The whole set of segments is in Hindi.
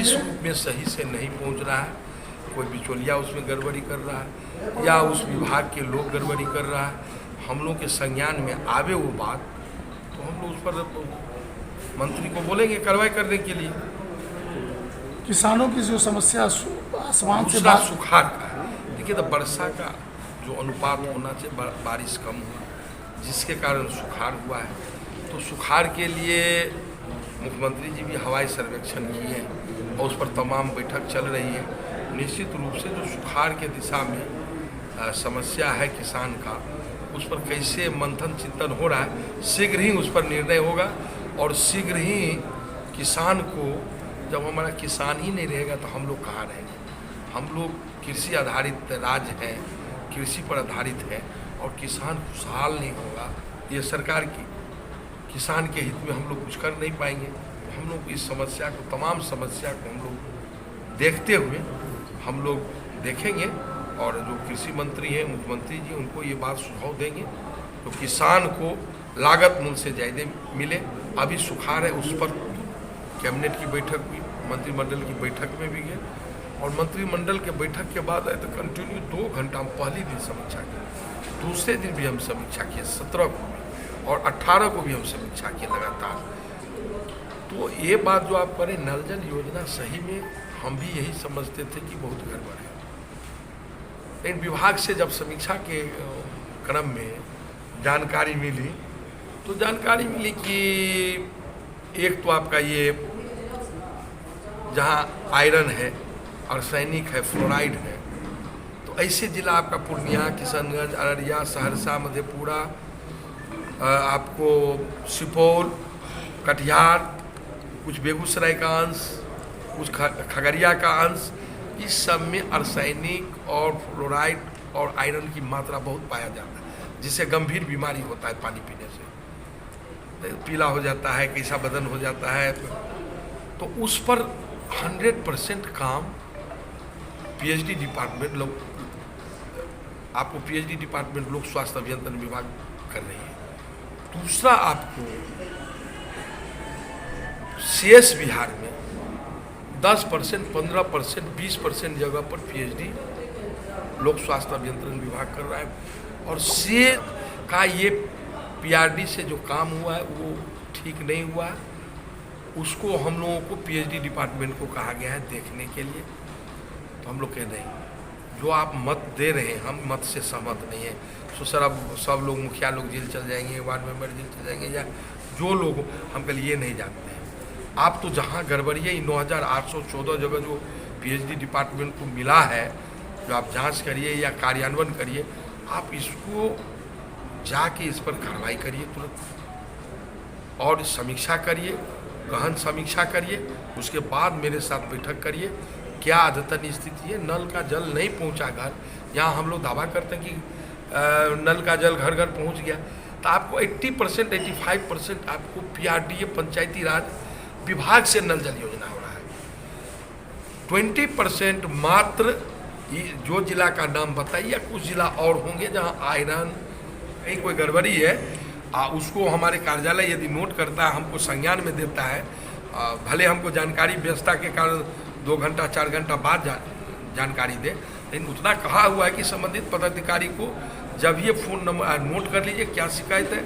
इस रूप में सही से नहीं पहुंच रहा है, कोई बिचौलिया उसमें गड़बड़ी कर रहा है या उस विभाग के लोग गड़बड़ी कर रहा है, हम लोग के संज्ञान में आवे वो बात तो हम लोग उस पर मंत्री को बोलेंगे कार्रवाई करने के लिए। किसानों की जो समस्या आसमान से दूसरा सुखाड़ का है। देखिए तो वर्षा का जो अनुपात होना चाहिए, बारिश कम हुआ जिसके कारण सुखाड़ हुआ है। तो सुखाड़ के लिए मुख्यमंत्री जी भी हवाई सर्वेक्षण किए हैं और उस पर तमाम बैठक चल रही है। निश्चित रूप से जो सुखाड़ के दिशा में समस्या है किसान का, उस पर कैसे मंथन चिंतन हो रहा है, शीघ्र ही उस पर निर्णय होगा और शीघ्र ही किसान को, जब हमारा किसान ही नहीं रहेगा तो हम लोग कहाँ रहेंगे। हम लोग कृषि आधारित राज्य हैं, कृषि पर आधारित है और किसान खुशहाल नहीं होगा, ये सरकार की किसान के हित में हम लोग कुछ कर नहीं पाएंगे। तो हम लोग इस समस्या को, तमाम समस्या को हम लोग देखते हुए हम लोग देखेंगे और जो कृषि मंत्री हैं मुख्यमंत्री जी, उनको ये बात सुझाव देंगे तो किसान को लागत मूल्य से ज़्यादा मिले। अभी सुखाड़ है, उस पर कैबिनेट की बैठक हुई, मंत्रिमंडल की बैठक में भी गए और मंत्रिमंडल के बैठक के बाद आए तो कंटिन्यू 2 घंटा हम पहले दिन समीक्षा की, दूसरे दिन भी हम समीक्षा किए, 17 को भी और 18 को भी हम समीक्षा किए लगातार। तो ये बात जो आप करें, नल जल योजना सही में हम भी यही समझते थे कि बहुत गड़बड़ है, लेकिन विभाग से जब समीक्षा के क्रम में जानकारी मिली तो जानकारी मिली कि एक तो आपका ये जहाँ आयरन है, आर्सेनिक है, फ्लोराइड है, तो ऐसे जिला आपका पूर्णिया, किशनगंज, अररिया, सहरसा, मधेपुरा, आपको सुपौल, कटिहार, कुछ बेगूसराय का अंश, कुछ खगड़िया का अंश, इस सब में आर्सेनिक और फ्लोराइड और आयरन की मात्रा बहुत पाया जाता है, जिससे गंभीर बीमारी होता है पानी पीने से, पीला हो जाता है, कैसा बदन हो जाता है। तो उस पर 100% काम पीएचडी डिपार्टमेंट लोग, आपको पीएचडी डिपार्टमेंट लोक स्वास्थ्य अभियंत्रण विभाग कर रही है। दूसरा आपको शेष बिहार में 10%, 15%, 20% जगह पर पीएचडी लोक स्वास्थ्य अभियंत्रण विभाग कर रहा है और से का ये पीआरडी से जो काम हुआ है वो ठीक नहीं हुआ है। उसको हम लोगों को पीएचडी डिपार्टमेंट को कहा गया है देखने के लिए। तो हम लोग कह नहीं, जो आप मत दे रहे हैं हम मत से सहमत नहीं है। तो सर अब सब लोग, मुखिया लोग जेल चल जाएंगे, वार्ड मेंबर जेल चल जाएंगे या जो लोग, हम कल ये नहीं जानते हैं। आप तो जहाँ गड़बड़ी है, 9814 जगह जो पीएचडी डिपार्टमेंट को मिला है, जो आप जांच करिए या कार्यान्वयन करिए, आप इसको जाके इस पर कार्रवाई करिए तुरंत और समीक्षा करिए, गहन समीक्षा करिए। उसके बाद मेरे साथ बैठक करिए, क्या अद्यतन स्थिति है। नल का जल नहीं पहुंचा घर, यहाँ हम लोग दावा करते हैं कि नल का जल घर घर पहुंच गया, तो आपको 80%, 85% आपको पीआरडीए पंचायती राज विभाग से नल जल योजना हो रहा है। 20% मात्र जो जिला का नाम बताइए, या कुछ जिला और होंगे जहाँ आयरन कहीं कोई गड़बड़ी है, उसको हमारे कार्यालय यदि नोट करता है, हमको संज्ञान में देता है, भले हमको जानकारी व्यवस्था के कारण 2 घंटा 4 घंटा बाद जानकारी दे, लेकिन उतना कहा हुआ है कि संबंधित पदाधिकारी को जब ये फ़ोन नंबर नोट कर लीजिए क्या शिकायत है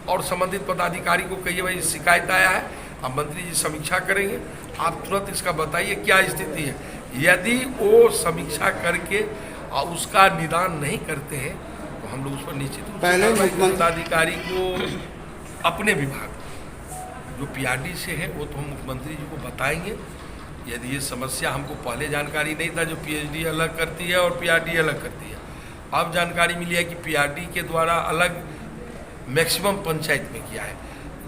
और संबंधित पदाधिकारी को कहिए भाई शिकायत आया है, अब मंत्री जी समीक्षा करेंगे, आप तुरंत इसका बताइए क्या स्थिति है। यदि वो समीक्षा करके उसका निदान नहीं करते हैं तो हम लोग उस पर निश्चित रूप से पदाधिकारी को अपने विभाग जो पीआरडी से है वो तो हम मुख्यमंत्री जी को बताएंगे। यदि ये समस्या हमको पहले जानकारी नहीं था, जो पीएचडी अलग करती है और पीआरडी अलग करती है, अब जानकारी मिली है कि पीआरडी के द्वारा अलग मैक्सिमम पंचायत में किया है।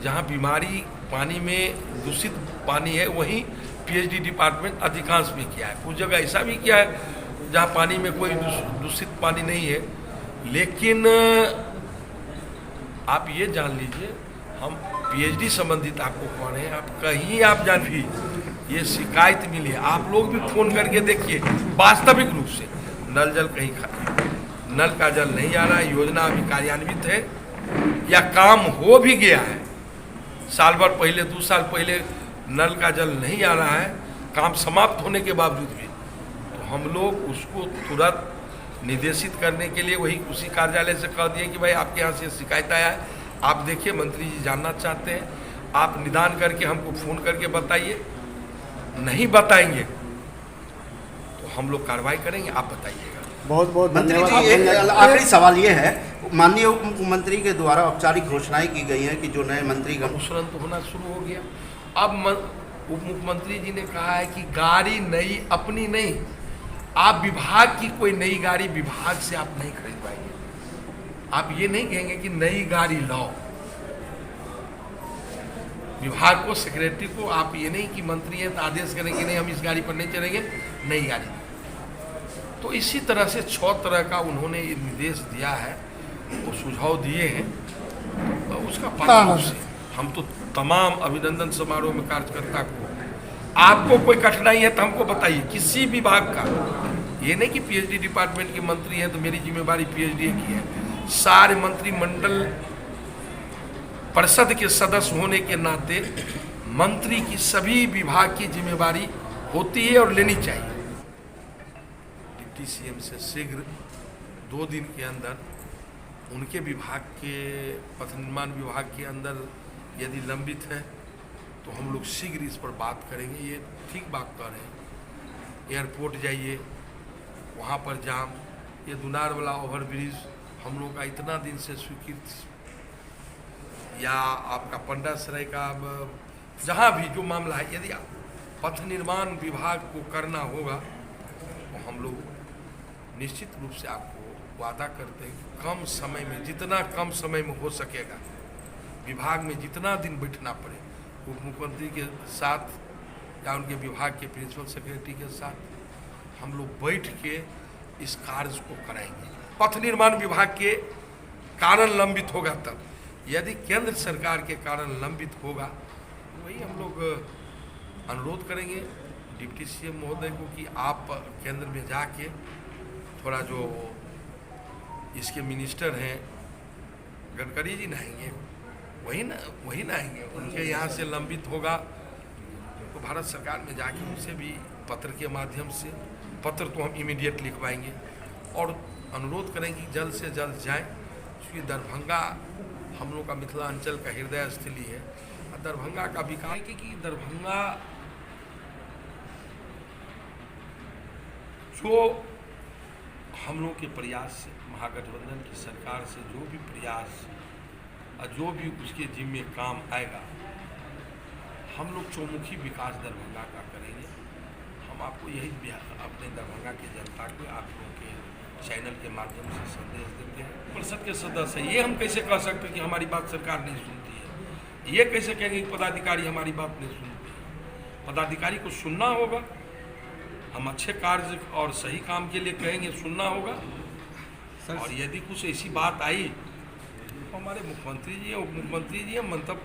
जहाँ बीमारी पानी में दूषित पानी है वहीं पीएचडी डिपार्टमेंट अधिकांश में किया है। कुछ जगह ऐसा भी किया है जहाँ पानी में कोई दूषित पानी नहीं है। लेकिन आप ये जान लीजिए, हम पीएचडी संबंधित आपको कौन है, आप कहीं आप जान भी ये शिकायत मिली है, आप लोग भी फ़ोन करके देखिए, वास्तविक रूप से नल जल कहीं नल का जल नहीं आ रहा है, योजना अभी कार्यान्वित है या काम हो भी गया है, साल भर पहले 2 साल पहले नल का जल नहीं आ रहा है, काम समाप्त होने के बावजूद भी, तो हम लोग उसको तुरंत निर्देशित करने के लिए वही उसी कार्यालय से कह दिए कि भाई आपके यहाँ से शिकायत आया है, आप देखिए मंत्री जी जानना चाहते हैं, आप निदान करके हमको फ़ोन करके बताइए, नहीं बताएंगे तो हम लोग कार्रवाई करेंगे, आप बताइएगा। बहुत बहुत मंत्री धन्यवाद। जी, एक आखिरी सवाल ये है, माननीय उप मुख्यमंत्री के द्वारा औपचारिक घोषणाएं की गई हैं कि जो नए मंत्रीगण अनुसरण तो होना शुरू हो गया। अब उप मुख्यमंत्री जी ने कहा है कि गाड़ी नई अपनी नहीं, आप विभाग की कोई नई गाड़ी विभाग से आप नहीं खरीद पाएंगे। आप ये नहीं कहेंगे कि नई गाड़ी लाओ, विभाग को, सेक्रेटरी को आप ये नहीं कि मंत्री हैं तो आदेश करें कि नहीं हम इस गाड़ी पर नहीं चलेंगे, नई गाड़ी। तो इसी तरह से 6 तरह का उन्होंने ये निर्देश दिया है, वो सुझाव दिए हैं, तो उसका पालन रूप से हम तो तमाम अभिनंदन समारोह में कार्यकर्ता को, आपको कोई कठिनाई है तो हमको बताइए, किसी विभाग का, ये नहीं कि पीएचडी डिपार्टमेंट के मंत्री हैं तो मेरी जिम्मेवारी पीएचडी की है। सारे मंत्रिमंडल परिषद के सदस्य होने के नाते मंत्री की सभी विभाग की जिम्मेवारी होती है और लेनी चाहिए। डिप्टी सीएम से शीघ्र 2 दिन के अंदर उनके विभाग के, पथ निर्माण विभाग के अंदर यदि लंबित है तो हम लोग शीघ्र इस पर बात करेंगे। ये ठीक बात कर रहे हैं, एयरपोर्ट जाइए, वहाँ पर जाम, ये दुनार वाला ओवरब्रिज हम लोग का इतना दिन से स्वीकृत, या आपका पंडा सराय का, जहाँ भी जो मामला है, यदि पथ निर्माण विभाग को करना होगा तो हम लोग निश्चित रूप से आपको वादा करते हैं कि कम समय में, जितना कम समय में हो सकेगा, विभाग में जितना दिन बैठना पड़े, उप मुख्यमंत्री के साथ या उनके विभाग के प्रिंसिपल सेक्रेटरी के साथ हम लोग बैठ के इस कार्य को कराएंगे। पथ निर्माण विभाग के कारण लंबित होगा तब, यदि केंद्र सरकार के कारण लंबित होगा तो वही हम लोग अनुरोध करेंगे डिप्टी सीएम महोदय को कि आप केंद्र में जाके थोड़ा, जो इसके मिनिस्टर हैं गडकरी जी नहाएंगे, वही नहाएंगे, उनके यहाँ से लंबित होगा तो भारत सरकार में जाके उनसे भी पत्र के माध्यम से, पत्र तो हम इमीडिएट लिखवाएंगे और अनुरोध करेंगे कि जल्द से जल्द जाएं, क्योंकि दरभंगा हम लोग का मिथिलांचल का हृदय स्थली है। दरभंगा का विकास कि दरभंगा जो हम लोग के प्रयास से, महागठबंधन की सरकार से जो भी प्रयास और जो भी उसके जिम्मे काम आएगा, हम लोग चौमुखी विकास दरभंगा का करेंगे। हम आपको यही अपने दरभंगा की जनता को, आप लोगों के चैनल के माध्यम से संदेश देते हैं। परिषद के सदस्य हैं, ये हम कैसे कह सकते हैं कि हमारी बात सरकार नहीं सुनती है? ये कैसे कहेंगे कि पदाधिकारी हमारी बात नहीं सुनते हैं? पदाधिकारी को सुनना होगा, हम अच्छे कार्य और सही काम के लिए कहेंगे, सुनना होगा। और यदि कुछ ऐसी बात आई तो हमारे मुख्यमंत्री जी हैं, उप मुख्यमंत्री जी हैं, मंतव्य